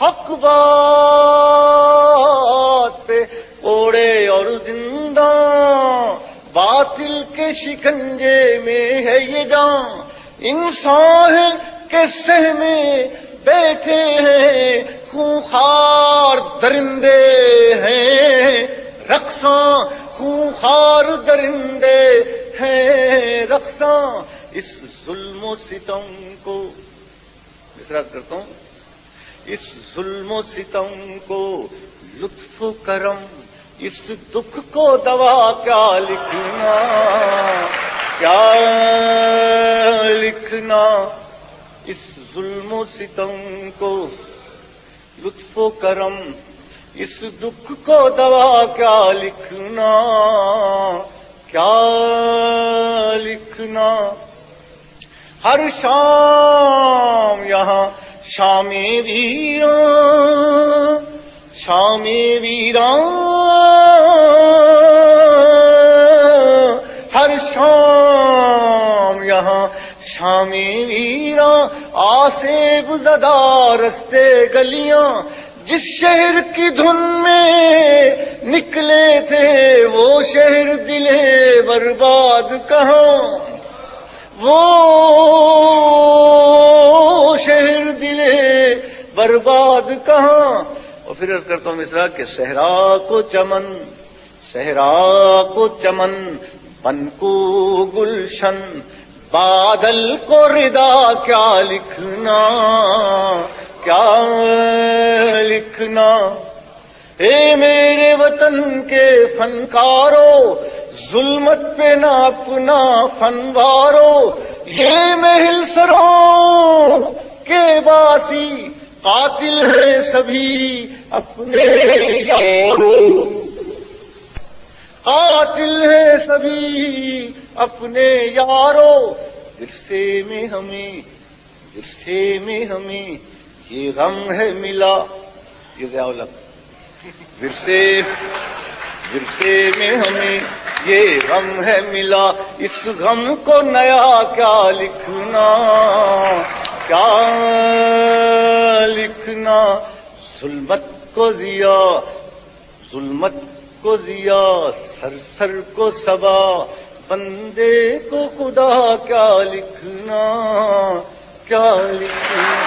حق بات پہ اوڑے اور زندہ، باطل کے شکنجے میں ہے یہ جان، انسان کے سہ میں بیٹھے ہیں خونخوار درندے ہیں، رقصاں خونخوار درندے ہیں رقصاں، اس ظلم و ستم کو مصرع کرتا ہوں، اس ظلم و ستم کو لطف و کرم، اس دکھ کو دوا کیا لکھنا، کیا لکھنا، اس ظلم و ستم کو لطف و کرم، اس دکھ کو دوا کیا لکھنا، کیا لکھنا۔ ہر شام یہاں شام ویراں، شام ویراں، ہر شام یہاں شام ویراں، آسیب زدہ رستے گلیاں، جس شہر کی دھن میں نکلے تھے وہ شہر دلے برباد کہاں، وہ شہر دلے برباد کہاں۔ اور پھر عرض کرتا ہوں مصرع کہ صحرا کو چمن، صحرا کو چمن، بن کو گلشن، بادل کو ردا کیا لکھنا، کیا لکھنا۔ اے میرے وطن کے فنکارو، ظلمت پہ نہ اپنا فنوارو، یہ محل سروں کے باسی، قاتل ہیں سبھی اپنے یارو، قاتل ہیں سبھی اپنے یارو۔ ورثے میں ہمیں، ورثے میں ہمیں یہ غم ہے ملا، یہ ضیاء الحق، ورثے میں ہمیں یہ غم ہے ملا، اس غم کو نیا کیا لکھنا، کیا لکھنا۔ ظلمت کو ضیا، ظلمت کو ضیا، سر سر کو صبا، بندے کو خدا کیا لکھنا، کیا لکھنا۔